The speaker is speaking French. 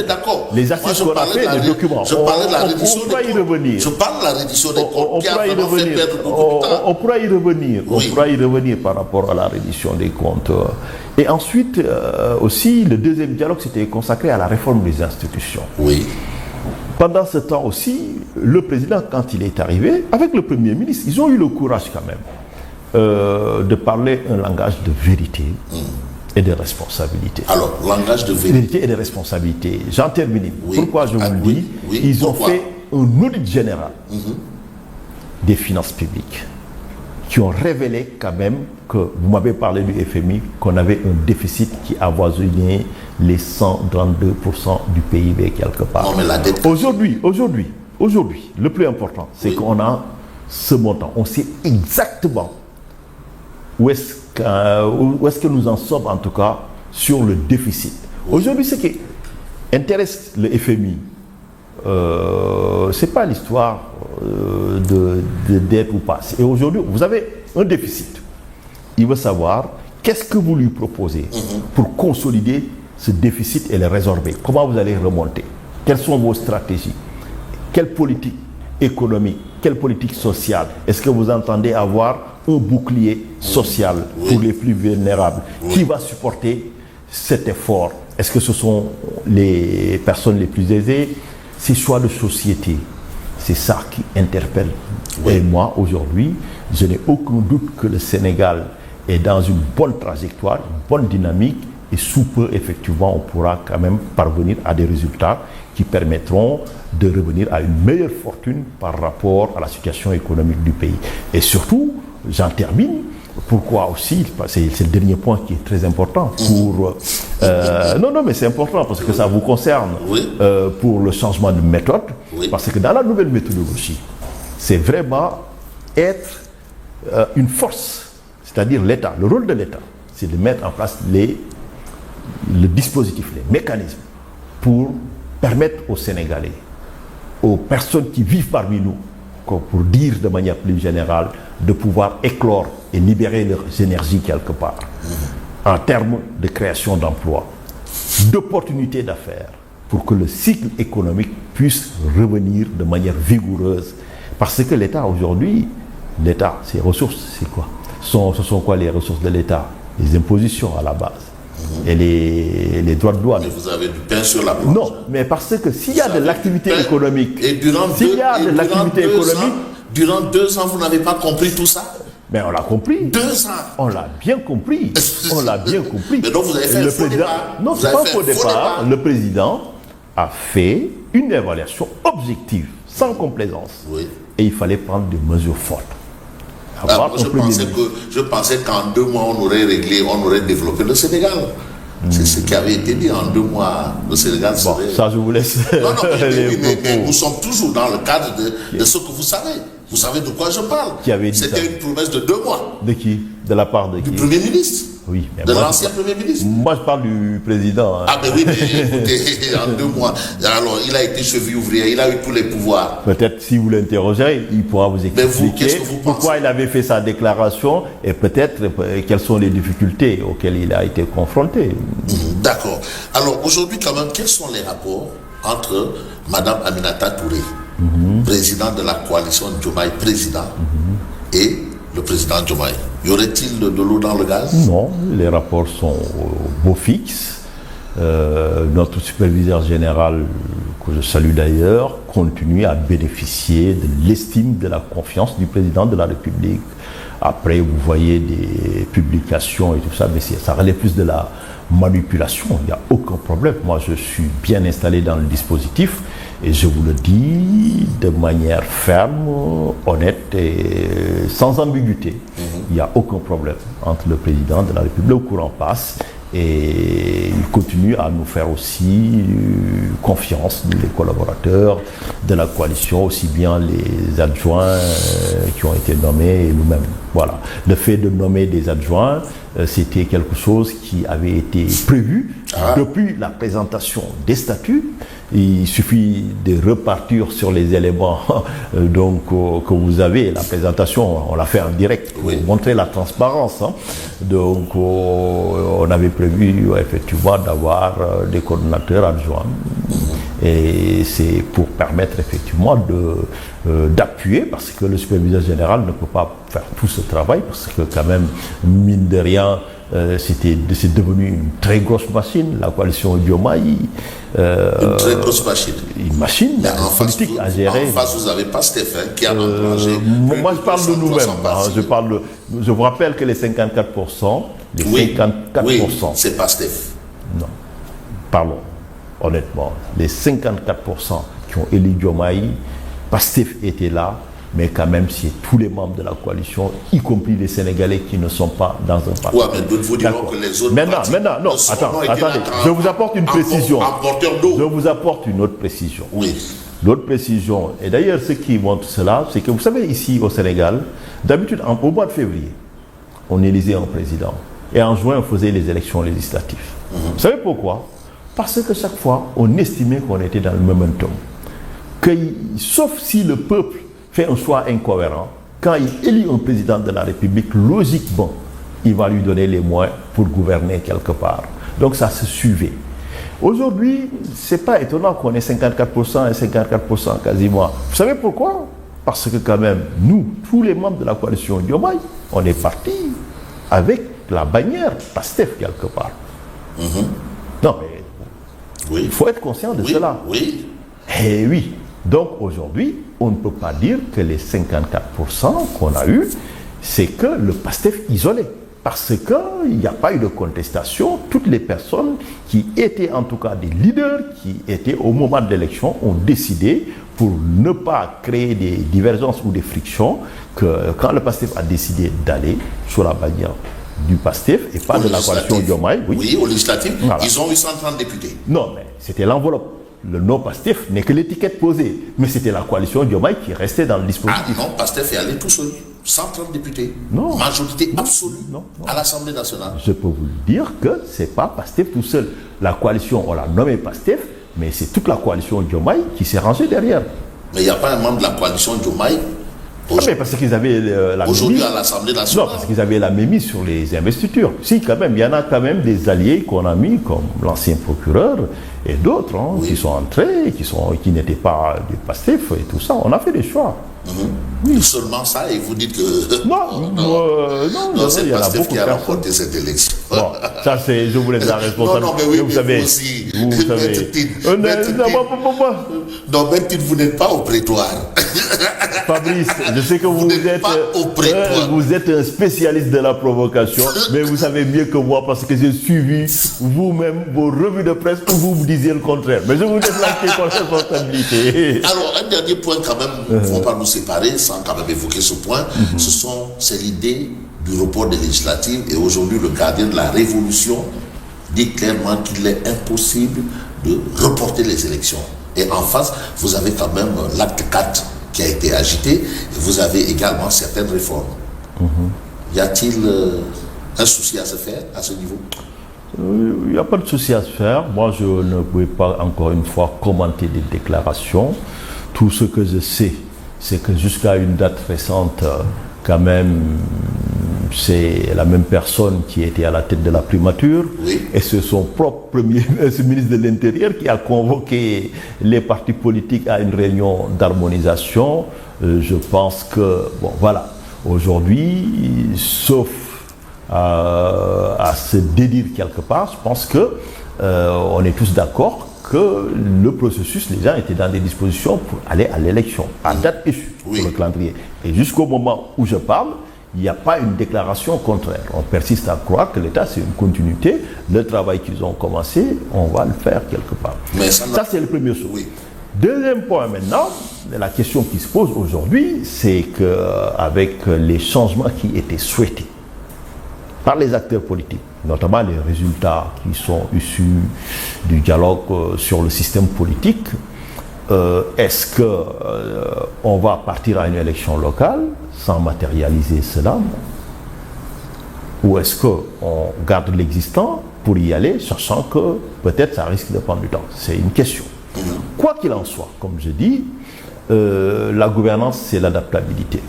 D'accord. Les assises qu'on a fait, les documents. Je parlais de la reddition on pourra y revenir. Je parle de la reddition des comptes On qui a pourra y vraiment fait revenir. perdre beaucoup de temps. On pourra y revenir. Oui. On pourra y revenir par rapport à la reddition des comptes. Et ensuite, aussi, le deuxième dialogue s'était consacré à la réforme des institutions. Oui. Pendant ce temps aussi, le président, quand il est arrivé, avec le Premier ministre, ils ont eu le courage quand même de parler un langage de vérité et de responsabilité. Alors, langage de vérité. Vérité et de responsabilité. J'en termine. Oui. Pourquoi je vous le dis? Oui. Ils ont Pourquoi? fait un audit général des finances publiques qui ont révélé quand même que, vous m'avez parlé du FMI, qu'on avait un déficit qui avoisinait les 132% du PIB quelque part. Non, mais la dette... Aujourd'hui, le plus important, c'est qu'on a ce montant. On sait exactement où est-ce que nous en sommes, en tout cas, sur le déficit. Aujourd'hui, ce qui intéresse le FMI, c'est pas l'histoire de dette ou pas. Et aujourd'hui, vous avez un déficit. Il veut savoir qu'est-ce que vous lui proposez pour consolider ce déficit et le résorber. Comment vous allez remonter? Quelles sont vos stratégies? Quelle politique économique? Quelle politique sociale? Est-ce que vous entendez avoir un bouclier social pour les plus vulnérables? Qui va supporter cet effort? Est-ce que ce sont les personnes les plus aisées? Ces choix de société, c'est ça qui interpelle. Et moi, aujourd'hui, je n'ai aucun doute que le Sénégal est dans une bonne trajectoire, une bonne dynamique, et sous peu, effectivement, on pourra quand même parvenir à des résultats qui permettront de revenir à une meilleure fortune par rapport à la situation économique du pays. Et surtout, j'en termine, pourquoi aussi, c'est le dernier point qui est très important pour... non, mais c'est important parce que ça vous concerne pour le changement de méthode, parce que dans la nouvelle méthodologie, c'est vraiment être une force, c'est-à-dire l'État. Le rôle de l'État, c'est de mettre en place le dispositif, les mécanismes pour permettre aux Sénégalais, aux personnes qui vivent parmi nous, pour dire de manière plus générale, de pouvoir éclore et libérer leurs énergies quelque part, en termes de création d'emplois, d'opportunités d'affaires, pour que le cycle économique puisse revenir de manière vigoureuse. Parce que l'État aujourd'hui, l'État, ses ressources, c'est quoi? Ce sont quoi les ressources de l'État? Les impositions à la base. Et les droits de douane. Mais vous avez du pain sur la planche. Non, mais parce que s'il y a de l'activité économique, durant 2 ans, vous n'avez pas compris tout ça? Mais on l'a compris. 2 ans. On l'a bien compris. On l'a bien compris. Mais donc vous avez fait un faux départ. Non, c'est pas un faux départ. Le président a fait une évaluation objective, sans complaisance. Et il fallait prendre des mesures fortes. Je pensais qu'en 2 mois, on aurait développé le Sénégal. C'est ce qui avait été dit. En 2 mois, le Sénégal serait... Bon, ça, je vous laisse. Non, mais nous sommes toujours dans le cadre de ce que vous savez. Vous savez de quoi je parle. Qui avait dit ça? C'était une promesse de 2 mois. De qui? De la part de qui? Du Premier ministre. Oui, mais de l'ancien Premier ministre. Moi, je parle du président. Ah, mais oui, mais écoutez, en 2 mois. Alors, il a été cheville ouvrière, il a eu tous les pouvoirs. Peut-être, si vous l'interrogez, il pourra vous expliquer pourquoi il avait fait sa déclaration et peut-être quelles sont les difficultés auxquelles il a été confronté. D'accord. Alors, aujourd'hui, quand même, quels sont les rapports entre Mme Aminata Touré, présidente de la coalition Diomaye président, et le président Diomaye? Y aurait-il de l'eau dans le gaz? Non, les rapports sont beau fixes. Notre superviseur général, que je salue d'ailleurs, continue à bénéficier de l'estime, de la confiance du président de la République. Après, vous voyez des publications et tout ça, mais ça relève plus de la manipulation. Il n'y a aucun problème. Moi, je suis bien installé dans le dispositif et je vous le dis de manière ferme, honnête et sans ambiguïté. Il n'y a aucun problème entre le président de la République. Le courant passe et il continue à nous faire aussi confiance, les collaborateurs de la coalition, aussi bien les adjoints qui ont été nommés et nous-mêmes. Voilà. Le fait de nommer des adjoints, c'était quelque chose qui avait été prévu depuis la présentation des statuts. Il suffit de repartir sur les éléments que vous avez. La présentation, on l'a fait en direct pour montrer la transparence. Donc, on avait prévu effectivement d'avoir des coordonnateurs adjoints. Et c'est pour permettre effectivement d'appuyer, parce que le superviseur général ne peut pas faire tout ce travail, parce que quand même, mine de rien, c'est devenu une très grosse machine, la coalition Diomaye. Une très grosse machine. Une machine politique à gérer. En face, vous n'avez pas Stéphane qui a engrangé. Moi, je parle de nous-mêmes. Je vous rappelle que les 54%, oui, c'est pas Steph. Non. Parlons honnêtement. Les 54% qui ont élu Diomaye, Pastef était là, mais quand même, c'est tous les membres de la coalition, y compris les Sénégalais qui ne sont pas dans un parti. Oui, mais d'autres vous diront que les autres non, attendez, je vous apporte une précision. Je vous apporte une autre précision. Oui. L'autre précision, et d'ailleurs ce qui montre cela, c'est que vous savez, ici au Sénégal, d'habitude, au mois de février, on élisait un président. Et en juin, on faisait les élections législatives. Vous savez pourquoi? Parce que chaque fois, on estimait qu'on était dans le momentum. Sauf si le peuple fait un choix incohérent, quand il élit un président de la République, logiquement, il va lui donner les moyens pour gouverner quelque part. Donc ça se suivait. Aujourd'hui, ce n'est pas étonnant qu'on ait 54% et 54% quasiment. Vous savez pourquoi? Parce que quand même, nous, tous les membres de la coalition Diomaye, on est partis avec la bannière Pastef quelque part. Non, mais il faut être conscient de cela. Oui. Et oui. Donc aujourd'hui, on ne peut pas dire que les 54% qu'on a eu, c'est que le Pastef isolé. Parce qu'il n'y a pas eu de contestation. Toutes les personnes qui étaient en tout cas des leaders, qui étaient au moment de l'élection, ont décidé, pour ne pas créer des divergences ou des frictions, que quand le Pastef a décidé d'aller sur la bannière du Pastef et pas de la coalition Diomaye. Oui, au législatif, voilà. Ils ont eu 130 députés. Non, mais c'était l'enveloppe. Le nom Pastef n'est que l'étiquette posée. Mais c'était la coalition Diomaye qui restait dans le dispositif. Ah non, Pastef est allé tout seul. 130 députés. Non. Majorité absolue à l'Assemblée nationale. Je peux vous dire que ce n'est pas Pastef tout seul. La coalition, on l'a nommé Pastef, mais c'est toute la coalition Diomaye qui s'est rangée derrière. Mais il n'y a pas un membre de la coalition Diomaye. Mais parce qu'ils avaient la aujourd'hui à l'Assemblée nationale. Non, parce qu'ils avaient la mémise sur les investitures. Si, quand même, il y en a quand même des alliés qu'on a mis, comme l'ancien procureur et d'autres, qui sont entrés, qui n'étaient pas du Pastef et tout ça. On a fait des choix. Oui. Seulement ça, et vous dites que... Non, c'est il y en a Pastef beaucoup qui a remporté cette élection. Bon, ça c'est, je vous laisse la responsabilité. Non, mais oui, vous savez, vous aussi. Vous savez. Non, même vous n'êtes pas au prétoire. Fabrice, je sais que vous êtes un spécialiste de la provocation, mais vous savez mieux que moi parce que j'ai suivi vous-même vos revues de presse où vous me disiez le contraire. Mais je vous laisse la responsabilité. Alors, un dernier point quand même, il ne faut pas nous séparer sans quand même évoquer ce point. C'est l'idée du report des législatives et aujourd'hui le gardien de la révolution dit clairement qu'il est impossible de reporter les élections. Et en face, vous avez quand même l'acte 4 qui a été agité et vous avez également certaines réformes. Y a-t-il un souci à se faire à ce niveau? Il n'y a pas de souci à se faire. Moi, je ne pouvais pas encore une fois commenter des déclarations. Tout ce que je sais, c'est que jusqu'à une date récente, quand même, c'est la même personne qui était à la tête de la primature. Oui. Et c'est son propre ministre de l'Intérieur qui a convoqué les partis politiques à une réunion d'harmonisation. Je pense que, bon, voilà, aujourd'hui, sauf à se dédire quelque part, je pense que on est tous d'accord que le processus, les gens étaient dans des dispositions pour aller à l'élection, à date échue, pour le calendrier. Et jusqu'au moment où je parle, il n'y a pas une déclaration contraire. On persiste à croire que l'État, c'est une continuité. Le travail qu'ils ont commencé, on va le faire quelque part. Mais ça c'est le premier chose. Oui. Deuxième point maintenant, la question qui se pose aujourd'hui, c'est qu'avec les changements qui étaient souhaités par les acteurs politiques, notamment les résultats qui sont issus du dialogue sur le système politique, est-ce qu'on va partir à une élection locale sans matérialiser cela, ou est-ce qu'on garde l'existant pour y aller, sachant que peut-être ça risque de prendre du temps? C'est une question. Quoi qu'il en soit, comme je dis, la gouvernance, c'est l'adaptabilité.